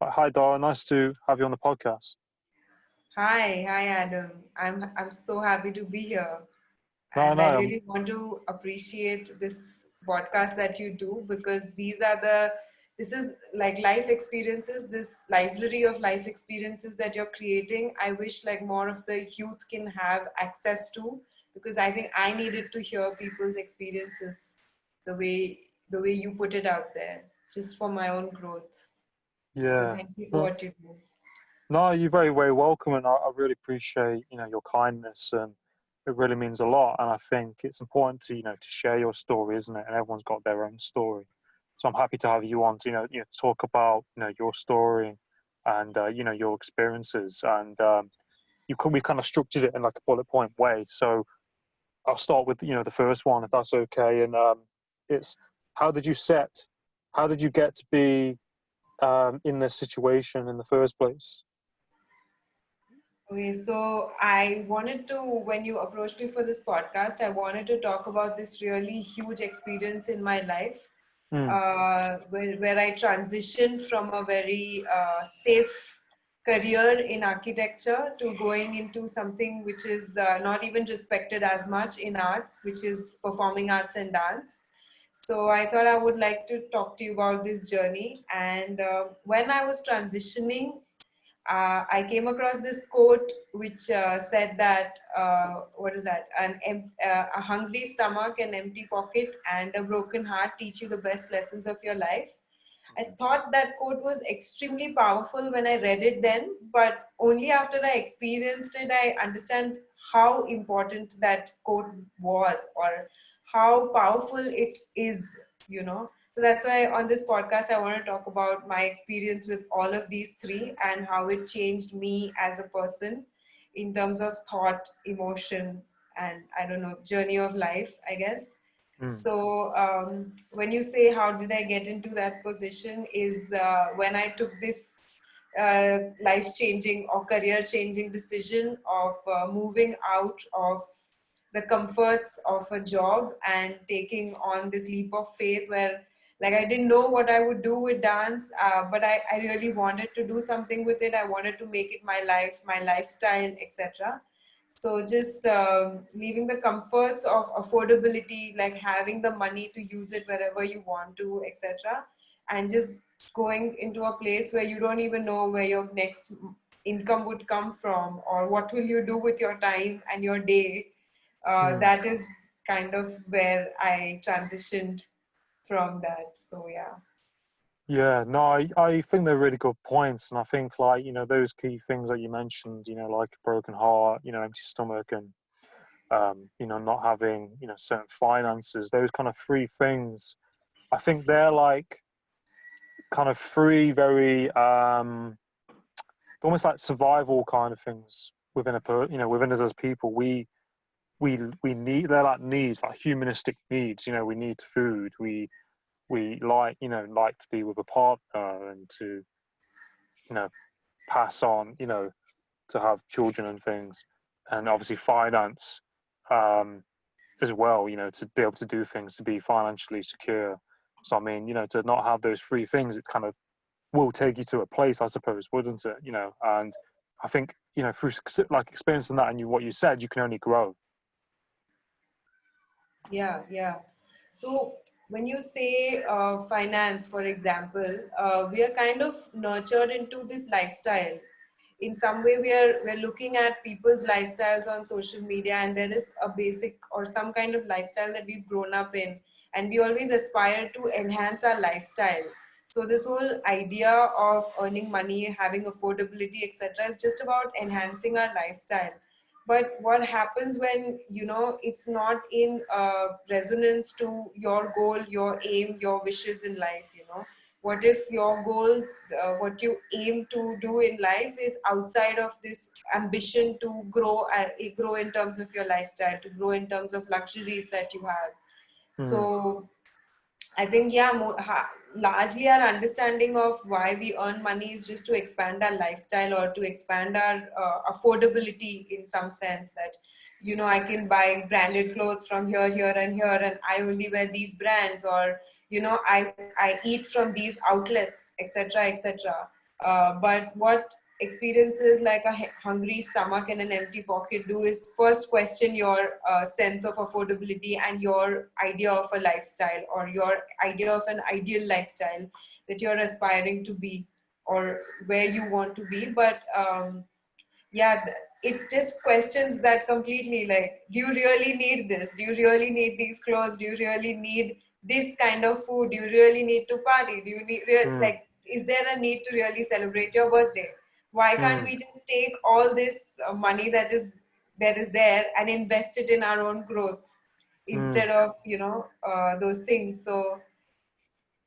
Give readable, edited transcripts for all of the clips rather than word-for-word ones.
Hi, Dara. Nice to have you on the podcast. Hi, Adam. I'm so happy to be here, No, and I no, really want to appreciate this podcast that you do because this is like life experiences, this library of life experiences that you're creating. I wish like more of the youth can have access to because I think I needed to hear people's experiences the way the way you put it out there, just for my own growth. So yeah. thank you for No, what you do. no, you're very, very welcome, and I really appreciate your kindness, and it really means a lot. And I think it's important to to share your story, isn't it? And everyone's got their own story, so I'm happy to have you on to talk about your story and your experiences. And we kind of structured it in like a bullet point way. So I'll start with the first one, if that's okay. And it's how did you set, how did you get to be in this situation in the first place? Okay, so I wanted to, when you approached me for this podcast, I wanted to talk about this really huge experience in my life Mm, where I transitioned from a very safe career in architecture to going into something which is not even respected as much in arts, which is performing arts and dance. So I thought I would like to talk to you about this journey. And when I was transitioning, I came across this quote which said that what is that? A hungry stomach, an empty pocket, and a broken heart teach you the best lessons of your life. I thought that quote was extremely powerful when I read it then, but only after I experienced it, I understand how important that quote was or how powerful it is. So that's why on this podcast, I want to talk about my experience with all of these three and how it changed me as a person in terms of thought, emotion, and I don't know, journey of life, I guess. mm, So when you say how did I get into that position is when I took this life-changing or career-changing decision of moving out of the comforts of a job and taking on this leap of faith where like I didn't know what I would do with dance, but I really wanted to do something with it. I wanted to make it my life, my lifestyle, etc. So just leaving the comforts of affordability, like having the money to use it wherever you want to, etc., and just going into a place where you don't even know where your next income would come from or what will you do with your time and your day. mm. That is kind of where I transitioned from that. So yeah. Yeah, no, I think they're really good points, and I think like those key things that you mentioned, like a broken heart, empty stomach, and not having certain finances, those kind of three things. I think they're like kind of three very almost like survival kind of things within within us as people. We need, they're like needs, like humanistic needs. We need food. We like like to be with a partner and to you know pass on, to have children and things, and obviously finance um as well, to be able to do things, to be financially secure. So I mean, to not have those three things, it kind of will take you to a place, I suppose, wouldn't it? And I think through like experiencing that and what you said, you can only grow. Yeah, yeah. So when you say finance, for example, we are kind of nurtured into this lifestyle. In some way, we're looking at people's lifestyles on social media, and there is a basic or some kind of lifestyle that we've grown up in, and we always aspire to enhance our lifestyle. So this whole idea of earning money, having affordability, etc., is just about enhancing our lifestyle. But what happens when it's not in resonance to your goal, your aim, your wishes in life? What if your goals, what you aim to do in life is outside of this ambition to grow in terms of your lifestyle, to grow in terms of luxuries that you have? Mm, So I think, yeah, largely our understanding of why we earn money is just to expand our lifestyle or to expand our affordability in some sense that, I can buy branded clothes from here, here, and here, and I only wear these brands, or, I eat from these outlets, etc., etc. But what experiences like a hungry stomach and an empty pocket do is first question your sense of affordability and your idea of a lifestyle, or your idea of an ideal lifestyle that you're aspiring to be, or where you want to be. But yeah, it just questions that completely. Like, do you really need this? Do you really need these clothes? Do you really need this kind of food? Do you really need to party? Do you need mm, like, is there a need to really celebrate your birthday? Why can't mm, we just take all this money that is there and invest it in our own growth mm, instead of those things? So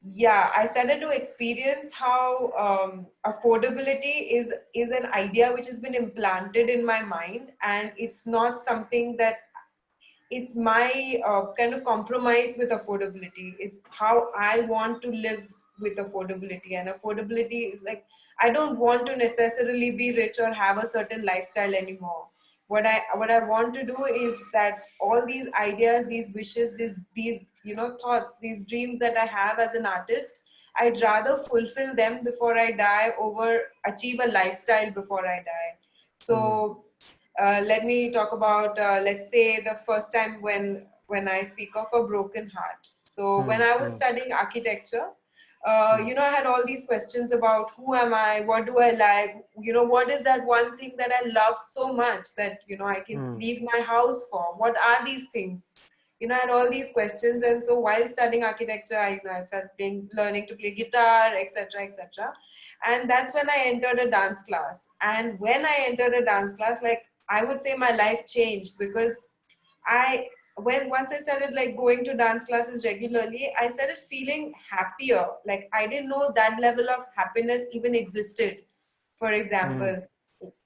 yeah, I started to experience how affordability is an idea which has been implanted in my mind, and it's not something that it's my kind of compromise with affordability. It's how I want to live with affordability. And affordability is like, I don't want to necessarily be rich or have a certain lifestyle anymore. What I want to do is that all these ideas, these wishes, these thoughts, these dreams that I have as an artist, I'd rather fulfill them before I die over achieve a lifestyle before I die. mm, So let me talk about, let's say, the first time when I speak of a broken heart. So when mm, I was mm, studying architecture, mm, I had all these questions about who am I, what do I like, what is that one thing that I love so much that I can mm, leave my house for? What are these things? I had all these questions, and so while studying architecture, I started learning to play guitar, etc., etc. And that's when I entered a dance class. And when I entered a dance class, like, I would say my life changed, because I when once I started like going to dance classes regularly, I started feeling happier. Like, I didn't know that level of happiness even existed, for mm, example.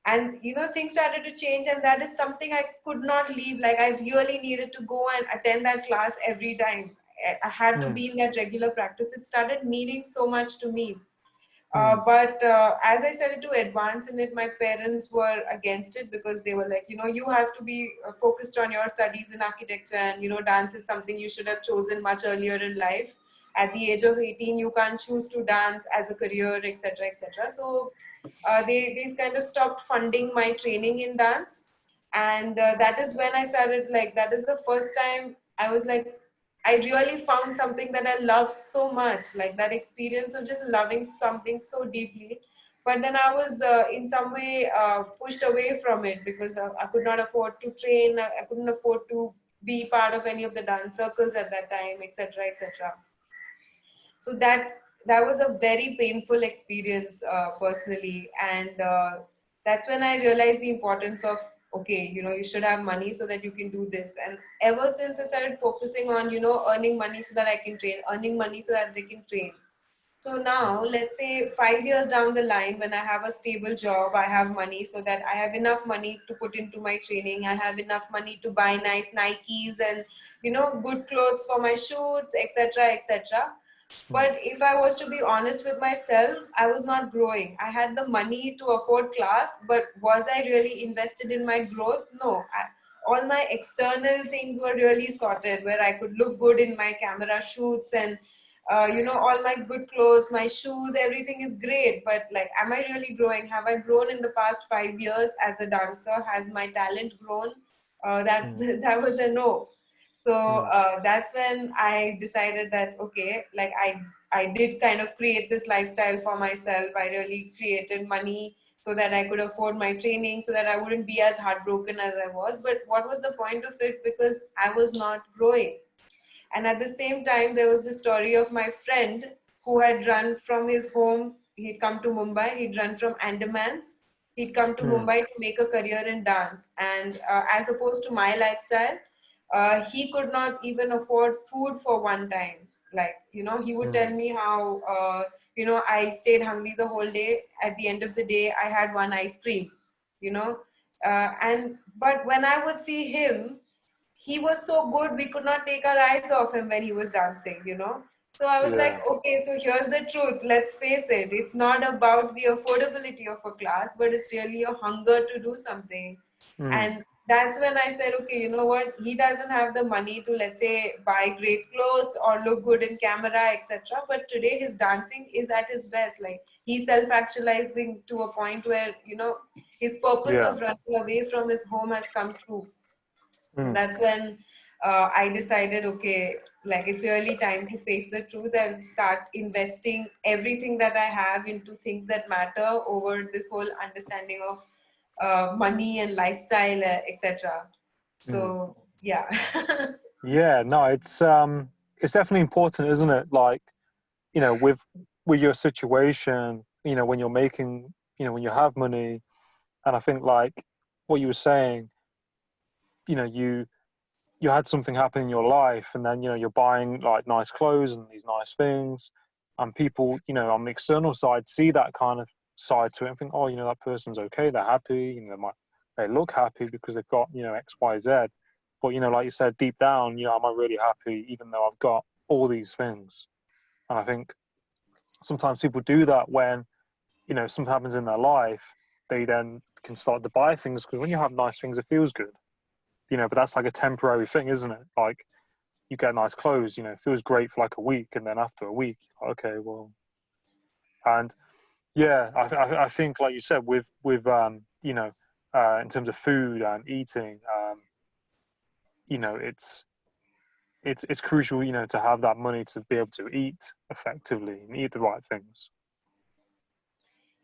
And things started to change, and that is something I could not leave. Like, I really needed to go and attend that class every time. I had to mm, be in that regular practice. It started meaning so much to me. mm, But as I started to advance in it, my parents were against it, because they were like, you have to be focused on your studies in architecture, and dance is something you should have chosen much earlier in life. At the age of 18, you can't choose to dance as a career, etc., etc. So they kind of stopped funding my training in dance. And that is when I started, like, that is the first time I was like, I really found something that I love so much, like that experience of just loving something so deeply. But then I was in some way pushed away from it, because I could not afford to train. I couldn't afford to be part of any of the dance circles at that time, etc., etc. So that was a very painful experience, personally. And that's when I realized the importance of, okay, you should have money so that you can do this. And ever since I started focusing on earning money so that I can train, earning money so that they can train. So now, let's say 5 years down the line, when I have a stable job, I have money, so that I have enough money to put into my training. I have enough money to buy nice Nikes and good clothes for my shoots, etc., etc. mm, But if I was to be honest with myself, I was not growing. I had the money to afford class, but was I really invested in my growth? No. All my external things were really sorted, where I could look good in my camera shoots, and all my good clothes, my shoes, everything is great. But like, am I really growing? Have I grown in the past 5 years as a dancer? Has my talent grown? That mm, that was a no. So mm, that's when I decided that, okay, like, I did kind of create this lifestyle for myself. I really created money so that I could afford my training, so that I wouldn't be as heartbroken as I was. But what was the point of it? Because I was not growing. And at the same time, there was the story of my friend who had run from his home. He'd come to Mumbai. He'd run from Andamans. He'd come to mm, Mumbai to make a career in dance. And as opposed to my lifestyle, he could not even afford food for one time. Like, he would tell mm, me how, I stayed hungry the whole day. At the end of the day, I had one ice cream, you know. But when I would see him, he was so good, we could not take our eyes off him when he was dancing. So I was like, yeah, okay, so here's the truth. Let's face it. It's not about the affordability of a class, but it's really a hunger to do something. mm, And that's when I said, okay, you know what? He doesn't have the money to, let's say, buy great clothes or look good in camera, etc. But today his dancing is at his best. Like he's self-actualizing to a point where, his purpose Yeah. of running away from his home has come true. And Mm. that's when I decided, okay, like it's really time to face the truth and start investing everything that I have into things that matter over this whole understanding of money and lifestyle, etc. Mm. So yeah. Yeah, no, it's definitely important, isn't it? Like, with your situation, when you're making, when you have money, and I think like what you were saying, you had something happen in your life, and then you're buying like nice clothes and these nice things, and people, on the external side see that kind of side to it and think, oh, that person's okay, they're happy, they look happy because they've got X, Y, Z. But like you said, deep down, am I really happy even though I've got all these things? And I think sometimes people do that when something happens in their life, they then can start to buy things because when you have nice things, it feels good. But that's like a temporary thing, isn't it? Like you get nice clothes, it feels great for like a week, and then after a week, okay, well, and yeah, I think like you said with in terms of food and eating, it's it's crucial, to have that money to be able to eat effectively and eat the right things.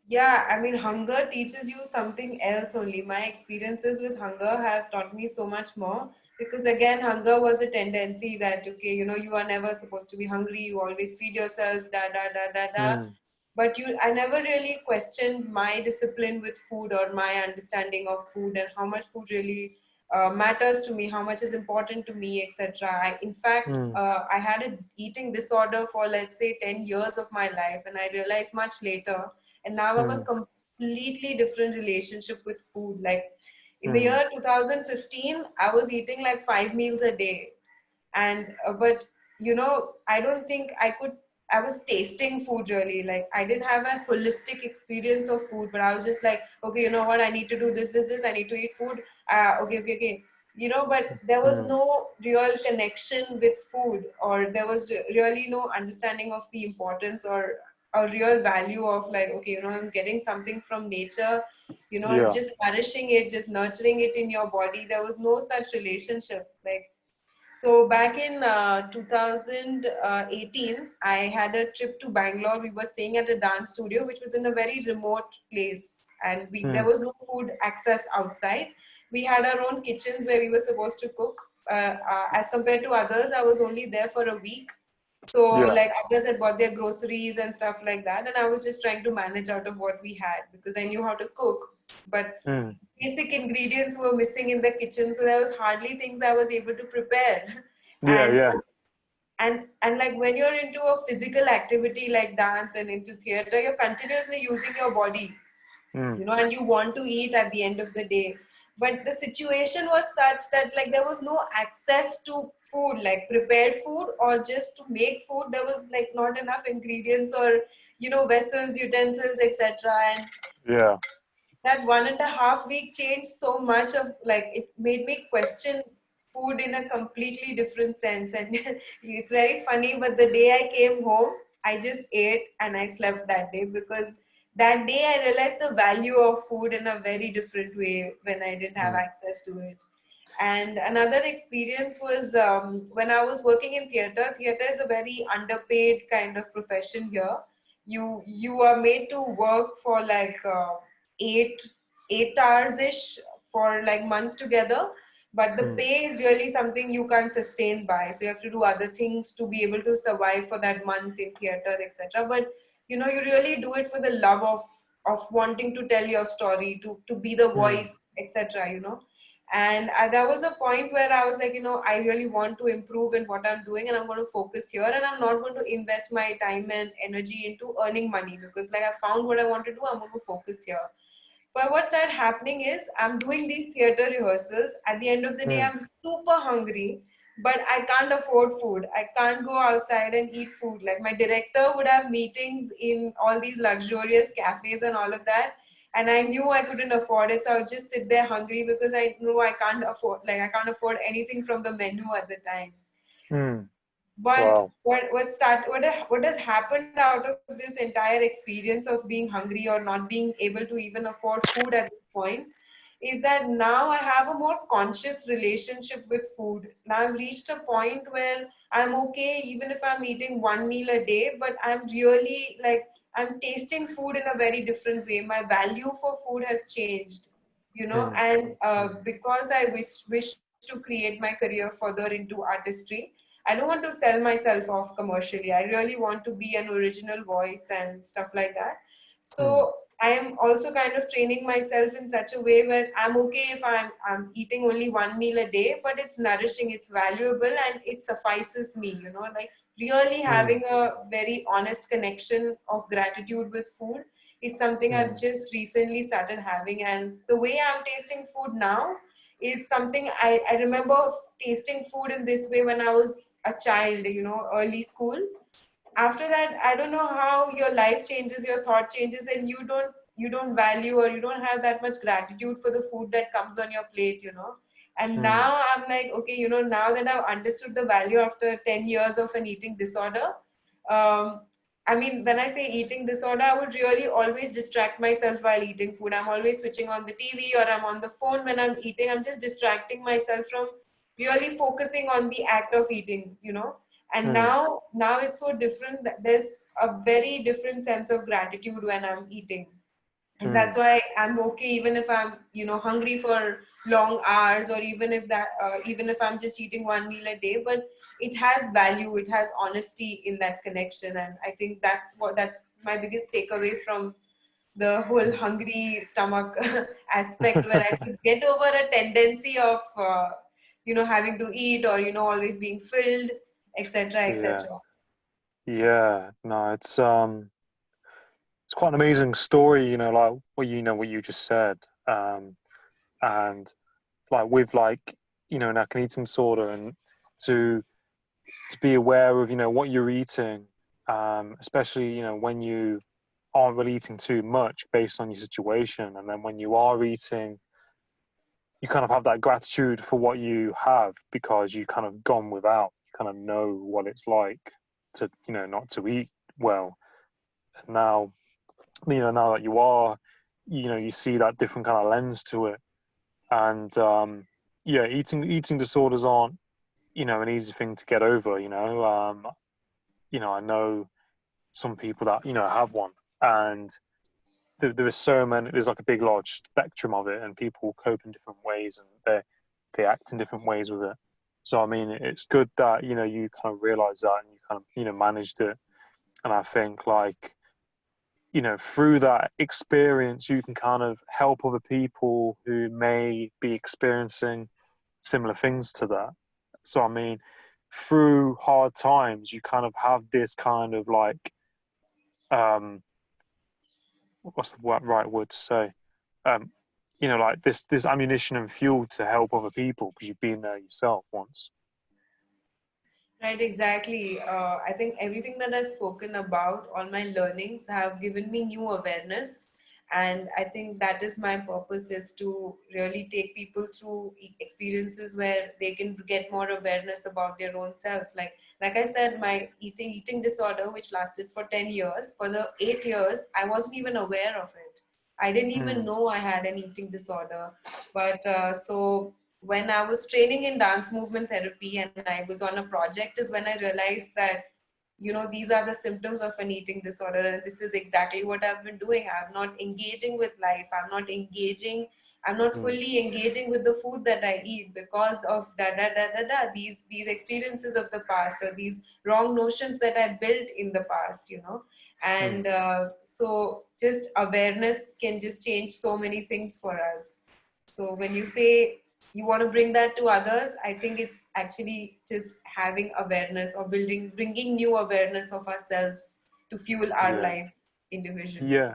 Yeah, I mean, hunger teaches you something else only. My experiences with hunger have taught me so much more because, again, hunger was a tendency that, okay, you are never supposed to be hungry, you always feed yourself, da da da da da. Mm, But I never really questioned my discipline with food or my understanding of food and how much food really matters to me, how much is important to me, etc. In fact, mm, I had an eating disorder for, let's say, 10 years of my life, and I realized much later. And now I have a mm, completely different relationship with food. Like in the mm, year 2015, I was eating like 5 meals a day, and but I don't think I was tasting food really. Like I didn't have a holistic experience of food, but I was just like, okay, you know what, I need to do this, I need to eat food. Okay. But there was mm. no real connection with food, or there was really no understanding of the importance or a real value of, like, okay, I'm getting something from nature, Yeah. just nourishing it, just nurturing it in your body. There was no such relationship. Like, so back in 2018, I had a trip to Bangalore. We were staying at a dance studio, which was in a very remote place, and there Mm, was no food access outside. We had our own kitchens where we were supposed to cook. As compared to others, I was only there for a week. So yeah. like others had bought their groceries and stuff like that, and I was just trying to manage out of what we had because I knew how to cook, but Mm, basic ingredients were missing in the kitchen, so there was hardly things I was able to prepare. yeah. and Yeah. and like when you're into a physical activity like dance and into theater, you're continuously using your body, Mm, and you want to eat at the end of the day. But the situation was such that, like, there was no access to food, like prepared food or just to make food. There was like not enough ingredients or vessels, utensils, etc. And yeah. that 1.5 week changed so much of, like, it made me question food in a completely different sense. And it's very funny, but the day I came home, I just ate and I slept that day, because that day I realized the value of food in a very different way when I didn't have Mm, access to it. And another experience was when I was working in theater. Theater is a very underpaid kind of profession here. You are made to work for like eight 8 hours ish for like months together, but the mm, pay is really something you can't sustain by. So you have to do other things to be able to survive for that month in theater, etc. But you really do it for the love of wanting to tell your story, to be the mm, voice, etc. And there was a point where I was like, I really want to improve in what I'm doing, and I'm going to focus here, and I'm not going to invest my time and energy into earning money, because like I found what I want to do. I'm going to focus here. But what started happening is I'm doing these theater rehearsals. At the end of the day, mm, I'm super hungry, but I can't afford food. I can't go outside and eat food. Like my director would have meetings in all these luxurious cafes and all of that. and I knew I couldn't afford it, so I would just sit there hungry because I knew I can't afford anything from the menu at the time. Mm. But Wow. what has happened out of this entire experience of being hungry or not being able to even afford food at this point is that now I have a more conscious relationship with food. Now I've reached a point where I'm okay even if I'm eating one meal a day, but I'm really like I'm tasting food in a very different way. My value for food has changed, you know, Mm. and Mm. because I wish to create my career further into artistry. I don't want to sell myself off commercially. I really want to be an original voice and stuff like that. Mm. So I am also kind of training myself in such a way where I'm okay if I'm eating only one meal a day, but it's nourishing, it's valuable, and it suffices me, you know, like really Mm. having a very honest connection of gratitude with food is something I've Mm. just recently started having. And the way I'm tasting food now is something I remember tasting food in this way when I was a child, you know, early school. After that, I don't know how your life changes, your thought changes, and you don't value or you don't have that much gratitude for the food that comes on your plate, you know. And Mm. now I'm like, okay, you know, now that I've understood the value after 10 years of an eating disorder, um, I mean, when I say eating disorder, I would really always distract myself while eating food. I'm always switching on the TV or I'm on the phone when I'm eating. I'm just distracting myself from really focusing on the act of eating, you know. And Mm. now it's so different that there's a very different sense of gratitude when I'm eating. And that's Mm. why I'm okay even if I'm, you know, hungry for long hours, or even if I'm just eating one meal a day, but it has value, it has honesty in that connection. And I think that's my biggest takeaway from the whole Mm. hungry stomach aspect, where I could get over a tendency of having to eat, or always being filled, etc., Yeah. etc. Yeah. No, it's quite an amazing story, like what you just said. And like with like, an acne eating disorder, and to to be aware of, what you're eating, especially, when you aren't really eating too much based on your situation. And then when you are eating, you kind of have that gratitude for what you have because you kind of gone without. You kind of know what it's like to, not to eat well. And now, now that you are, you see that different kind of lens to it. And yeah, eating disorders aren't, an easy thing to get over. I know some people that have one, and there is so many. There's like a big, large spectrum of it, and people cope in different ways, and they act in different ways with it. So I mean, it's good that you kind of realize that, and you kind of managed it. And I think like through that experience, you can kind of help other people who may be experiencing similar things to that. So I mean, through hard times, you kind of have this kind of like um what's the right word to say? Um, like this ammunition and fuel to help other people because you've been there yourself once. Right, exactly. I think everything that I've spoken about, all my learnings have given me new awareness. And I think that is my purpose, is to really take people through experiences where they can get more awareness about their own selves. Like I said, my eating disorder, which lasted for 10 years, for the 8 years, I wasn't even aware of it. I didn't even Mm. know I had an eating disorder. But so when I was training in dance movement therapy and I was on a project, is when I realized that, these are the symptoms of an eating disorder. And this is exactly what I've been doing. I'm not engaging with life. I'm not Mm. fully engaging with the food that I eat because of these experiences of the past, or these wrong notions that I built in the past, Mm. And so just awareness can just change so many things for us. So when you say you want to bring that to others, I think it's actually just having awareness, or bringing new awareness of ourselves to fuel our Yeah. life individually. Yeah.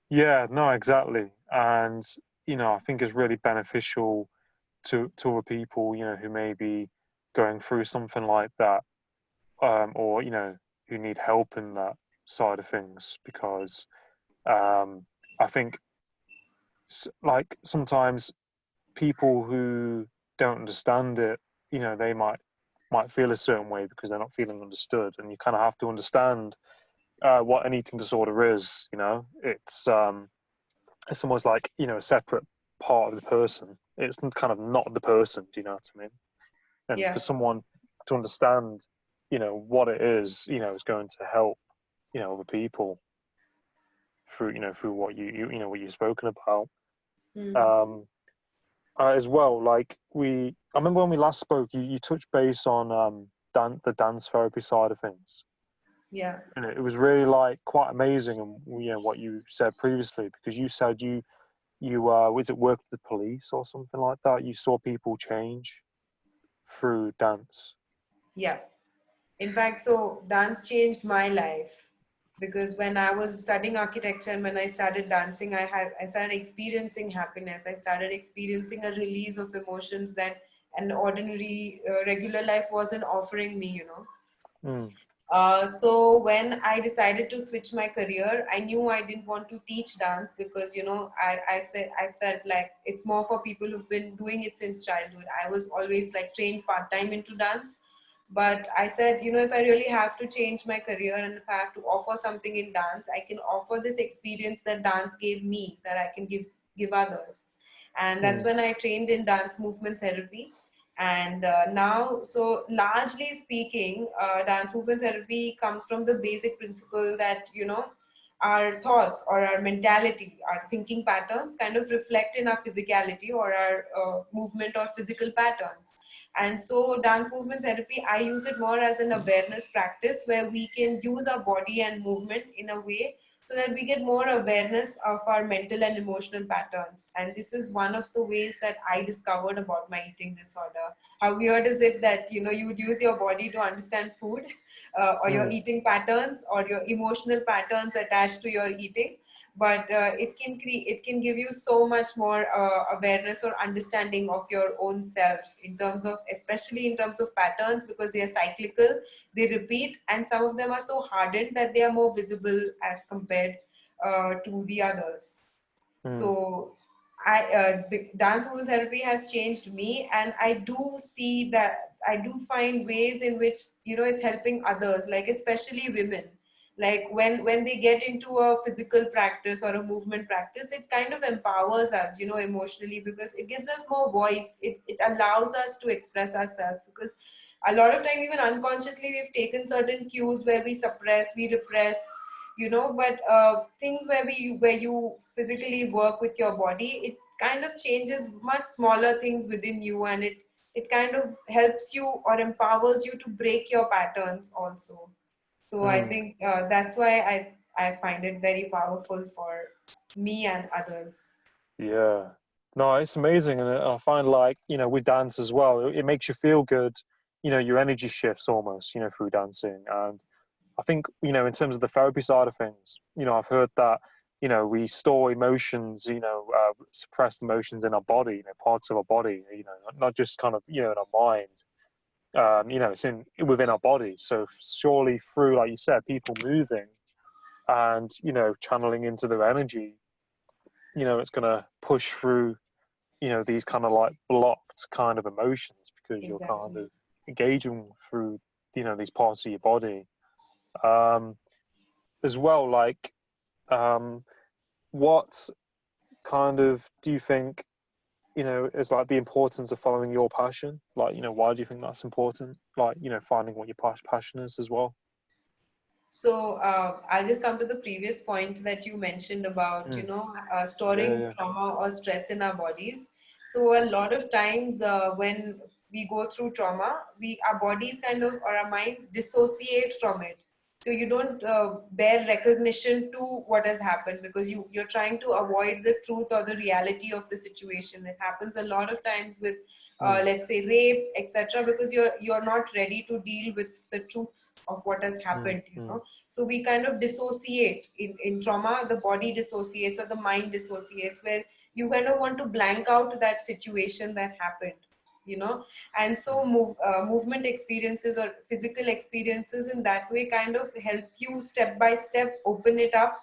Yeah. No, exactly. And I think it's really beneficial to other people, who may be going through something like that, or who need help in that side of things, because I think like sometimes people who don't understand it, they might feel a certain way because they're not feeling understood, and you kind of have to understand what an eating disorder is. It's almost like a separate part of the person. It's kind of not the person. Do you know what I mean? And for Yeah. someone to understand, what it is going to help, other people through what what you've spoken about. Mm. Um, as well, like I remember when we last spoke, you touched base on the dance therapy side of things, Yeah. and it was really like quite amazing, and what you said previously, because you said you was it worked with the police or something like that. You saw people change through dance. Yeah. In fact, so dance changed my life because when I was studying architecture and when I started dancing, I started experiencing happiness. I started experiencing a release of emotions that an ordinary regular life wasn't offering me. Mm, So when I decided to switch my career, I knew I didn't want to teach dance because I said I felt like it's more for people who've been doing it since childhood. I was always like trained part time into dance, but I said, if I really have to change my career and if I have to offer something in dance, I can offer this experience that dance gave me that I can give others. And that's mm, when I trained in dance movement therapy. And now, so largely speaking, dance movement therapy comes from the basic principle that our thoughts or our mentality, our thinking patterns kind of reflect in our physicality or our movement or physical patterns. And so dance movement therapy, I use it more as an awareness practice where we can use our body and movement in a way so that we get more awareness of our mental and emotional patterns. And this is one of the ways that I discovered about my eating disorder. How weird is it that you would use your body to understand food, or your mm, eating patterns, or your emotional patterns attached to your eating? But it can give you so much more awareness or understanding of your own self in terms of, especially in terms of patterns, because they are cyclical, they repeat, and some of them are so hardened that they are more visible as compared to the others. mm, So the dance movement therapy has changed me, and I do see that I do find ways in which it's helping others, like especially women. Like when they get into a physical practice or a movement practice, it kind of empowers us, emotionally, because it gives us more voice. It allows us to express ourselves, because a lot of time, even unconsciously, we've taken certain cues where we suppress, we repress, but things where you physically work with your body, it kind of changes much smaller things within you, and it kind of helps you or empowers you to break your patterns also. So I mm. think that's why I find it very powerful for me and others. Yeah. No, it's amazing, and I find like with dance as well, it makes you feel good. Your energy shifts almost, through dancing, and I think in terms of the therapy side of things, I've heard that we store emotions, suppressed emotions in our body, parts of our body, not just kind of in our mind. It's in within our body. So surely through, like you said, people moving and channeling into their energy, it's gonna push through these kind of like blocked kind of emotions because you're kind Exactly. of engaging through these parts of your body. Um, as well, like um, what kind of do you think is like the importance of following your passion? Like why do you think that's important? Like finding what your passion is as well. So I'll just come to the previous point that you mentioned about, Mm. Yeah, storing yeah. trauma or stress in our bodies. So a lot of times when we go through trauma, our bodies kind of, or our minds dissociate from it. So you don't bear recognition to what has happened because you're trying to avoid the truth or the reality of the situation. It happens a lot of times with, Mm, let's say, rape, etc., because you're not ready to deal with the truth of what has mm, happened. mm, So we kind of dissociate in trauma. The body dissociates or the mind dissociates, where you kind of want to blank out that situation that happened. And so movement experiences or physical experiences in that way kind of help you step by step open it up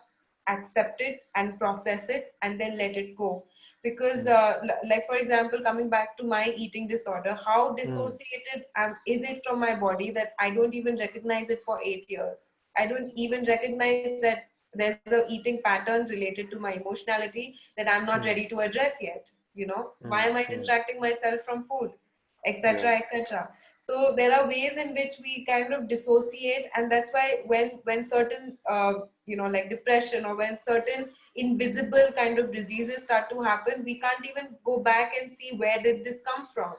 accept it and process it and then let it go. Because mm, like for example, coming back to my eating disorder, how mm, dissociated is it from my body that I don't even recognize it for 8 years. I don't even recognize that there's a eating pattern related to my emotionality that I'm not mm, ready to address yet. Why mm, am I mm. distracting myself from food, Yeah. etc., etc. So there are ways in which we kind of dissociate, and that's why when certain like depression, or when certain invisible kind of diseases start to happen, we can't even go back and see where did this come from,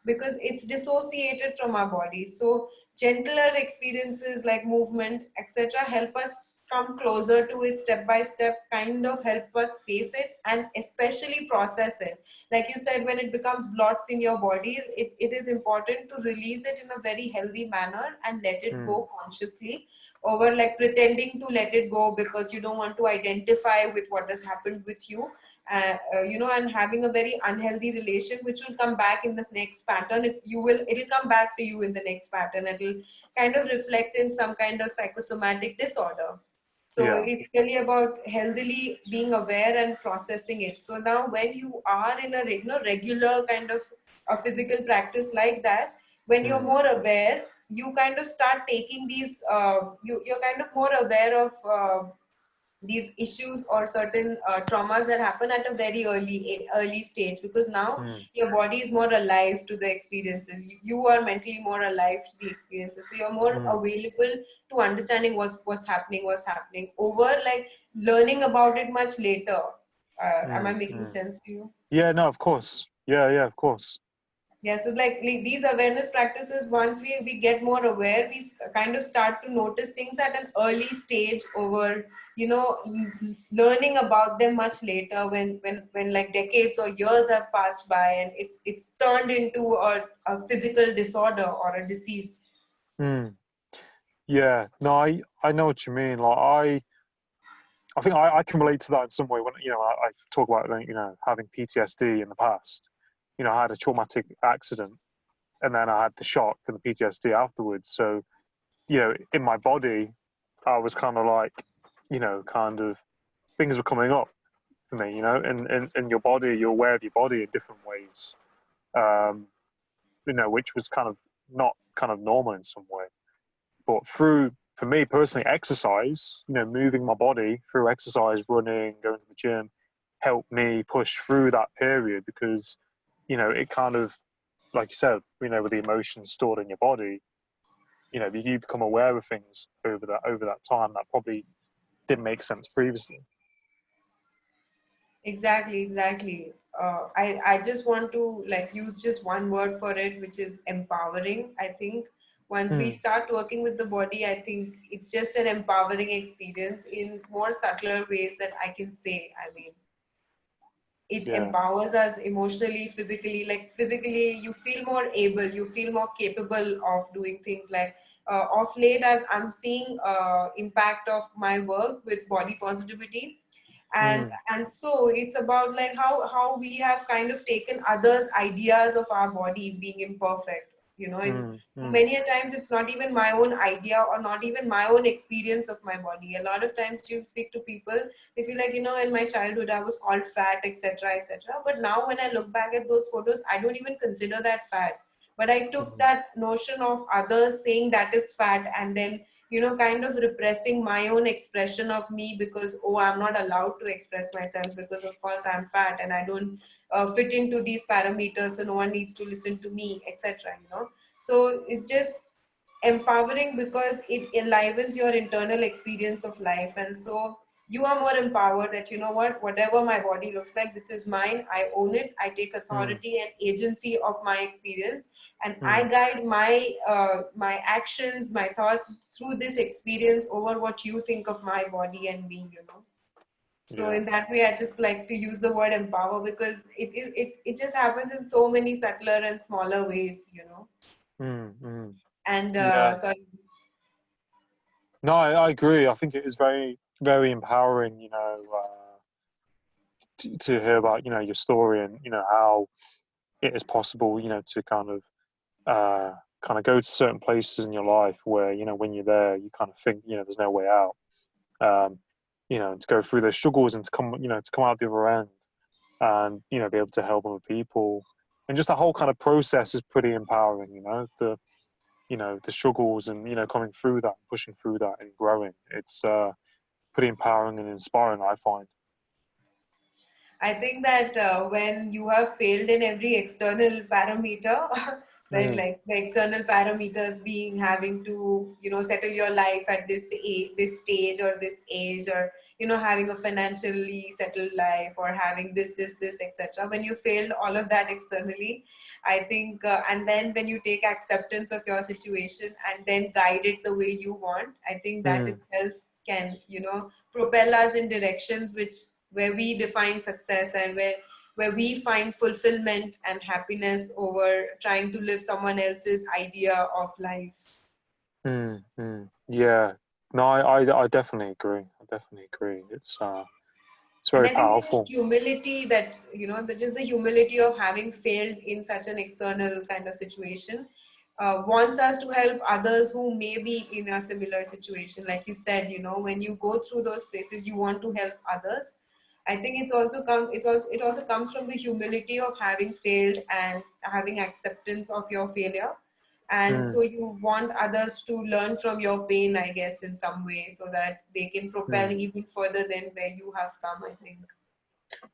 because it's dissociated from our body. So gentler experiences like movement, etc., help us come closer to it step by step, kind of help us face it and especially process it. Like you said, when it becomes blots in your body, it is important to release it in a very healthy manner and let it Mm, go consciously, over like pretending to let it go because you don't want to identify with what has happened with you. And having a very unhealthy relation, which will come back in this next pattern. It'll come back to you in the next pattern. It'll kind of reflect in some kind of psychosomatic disorder. So yeah. it's really about healthily being aware and processing it. So now when you are in a regular kind of a physical practice like that, when you're Mm, more aware, you kind of start taking these, you're kind of more aware of these issues or certain traumas that happen at a very early stage, because now mm, your body is more alive to the experiences. You are mentally more alive to the experiences, so you're more mm, available to understanding what's happening over like learning about it much later. Am I mm, making mm. sense to you? Yeah, no, of course. Yeah, yeah, of course. Yeah, so like these awareness practices, once we get more aware, we kind of start to notice things at an early stage over, learning about them much later, when like decades or years have passed by and it's turned into a physical disorder or a disease. Mm, yeah, no, I know what you mean. Like I think I can relate to that in some way when I talk about like, having PTSD in the past. I had a traumatic accident and then I had the shock and the PTSD afterwards. So in my body, I was kind of like, kind of things were coming up for me. In your body, you're aware of your body in different ways. Um, which was kind of not kind of normal in some way. But for me personally, exercise, moving my body through exercise, running, going to the gym, helped me push through that period because, it kind of, like you said, with the emotions stored in your body, you become aware of things over that time that probably didn't make sense previously. Exactly, exactly. I just want to like use just one word for it, which is empowering. I think once we Mm, start working with the body, I think it's just an empowering experience in more subtler ways that I can say. I mean, it yeah. empowers us emotionally, physically. Like physically, you feel more able, you feel more capable of doing things. Like of late, I'm seeing impact of my work with body positivity, and Mm, and so it's about like how we have kind of taken others' ideas of our body being imperfect. It's mm, mm, many a times it's not even my own idea or not even my own experience of my body. A lot of times you speak to people, they feel like, in my childhood I was called fat, etc., etc. But now when I look back at those photos, I don't even consider that fat. But I took mm, that notion of others saying that is fat, and then kind of repressing my own expression of me because, oh, I'm not allowed to express myself because, of course, I'm fat and I don't fit into these parameters, so no one needs to listen to me, etc. So it's just empowering because it enlivens your internal experience of life. And so you are more empowered that, whatever my body looks like, this is mine. I own it. I take mm, authority and agency of my experience, and I mm, guide my actions, my thoughts through this experience over what you think of my body and me. So yeah. in that way, I just like to use the word empower because it just happens in so many subtler and smaller ways. Mm, mm, And yeah. sorry. No, I agree. I think it is very, very empowering, to hear about, your story and, how it is possible, to kind of go to certain places in your life where, when you're there, you kind of think, there's no way out. Um, to go through those struggles and to come out the other end and, be able to help other people. And just the whole kind of process is pretty empowering, the struggles and, coming through that, pushing through that and growing. It's pretty empowering and inspiring, I find. I think that when you have failed in every external parameter, when Mm, like the external parameters being having to, settle your life at this age, this stage or this age, or, having a financially settled life or having this, etc. When you failed all of that externally, I think, and then when you take acceptance of your situation and then guide it the way you want, I think that mm, itself can, propel us in directions where we define success and where we find fulfillment and happiness over trying to live someone else's idea of life. yeah. No, I definitely agree. I definitely agree. It's And very I think that powerful. humility that, just the humility of having failed in such an external kind of situation wants us to help others who may be in a similar situation. Like you said, when you go through those places, you want to help others. I think it also comes from the humility of having failed and having acceptance of your failure. And Mm, so you want others to learn from your pain, I guess, in some way, so that they can propel mm. even further than where you have come, I think.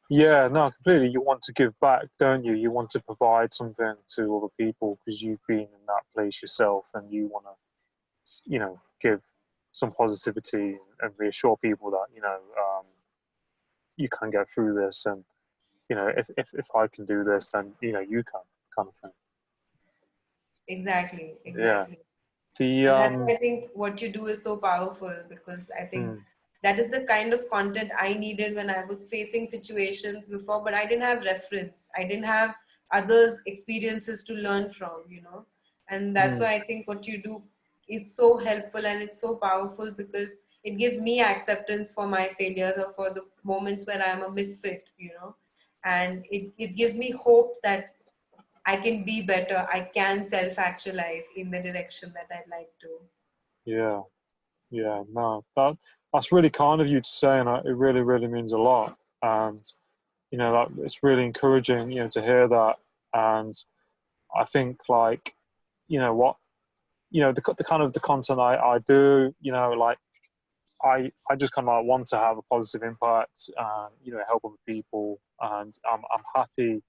Yeah, no, completely. You want to give back, don't you? You want to provide something to other people because you've been in that place yourself, and you want to, give some positivity and reassure people that you can get through this, and if I can do this, then you can, kind of thing. Exactly, Yeah. exactly. The And that's why I think what you do is so powerful, because I think mm, that is the kind of content I needed when I was facing situations before, but I didn't have reference. I didn't have others' experiences to learn from, And that's mm, why I think what you do is so helpful and it's so powerful, because it gives me acceptance for my failures or for the moments where I'm a misfit, And it gives me hope that I can be better. I can self actualize in the direction that I'd like to. yeah, yeah. No, that's really kind of you to say, and it really, really means a lot. And that it's really encouraging, to hear that. And I think, like, what, the kind of the content I do, like, I just kind of like want to have a positive impact and help other people, and I'm happy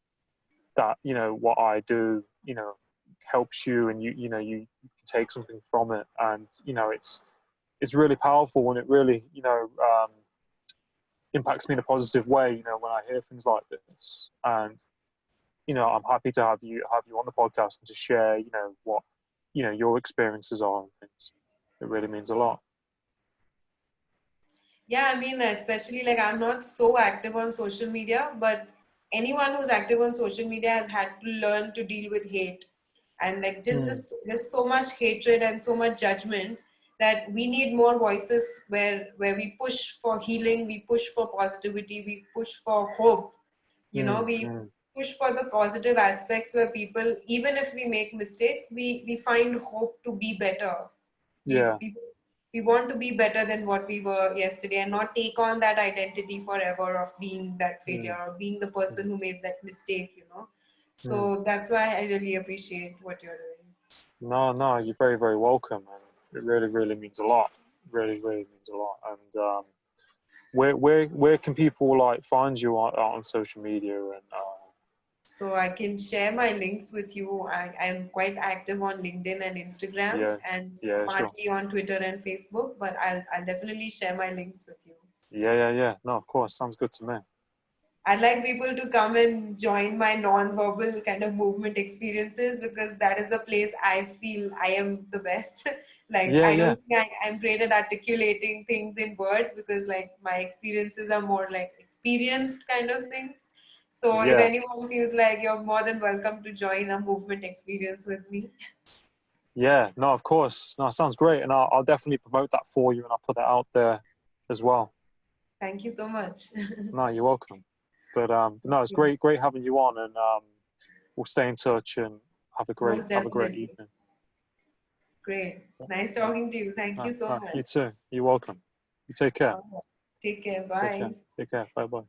that what I do helps you, and you can take something from it, and it's really powerful, and it really impacts me in a positive way, when I hear things like this. And I'm happy to have you on the podcast and to share what your experiences are and things. It really means a lot. Yeah, I mean, especially like I'm not so active on social media, but anyone who's active on social media has had to learn to deal with hate. And like just Mm, this, there's so much hatred and so much judgment that we need more voices where we push for healing, we push for positivity, we push for hope. mm, We mm. push for the positive aspects where people, even if we make mistakes, we find hope to be better. we, Yeah. we we want to be better than what we were yesterday and not take on that identity forever of being that Mm, failure or being the mm, person who made that mistake. mm. So that's why I really appreciate what you're doing. No, no, you're very, very welcome, and it really, really means a lot. Really, really means a lot. And where can people like find you on social media and So I can share my links with you. I'm quite active on LinkedIn and Instagram yeah, and yeah, sure. partly on Twitter and Facebook, but I'll definitely share my links with you. Yeah, yeah, yeah. No, of course, sounds good to me. I'd like people to come and join my non-verbal kind of movement experiences, because that is the place I feel I am the best. Like, Yeah, I yeah, don't think I'm great at articulating things in words, because like my experiences are more like experienced kind of things. So if yeah, anyone feels like, you're more than welcome to join a movement experience with me. yeah. No, of course. No, sounds great, and I'll definitely promote that for you, and I'll put that out there as well. Thank you so much. No, you're welcome. But no, Thank it's you. great having you on, and we'll stay in touch and Most have a great definitely. evening. Great. Nice talking to you. Thank No, you so no, much. you too. You're welcome. You take care. Bye. Take care. Take care. Bye. Take care. Bye bye.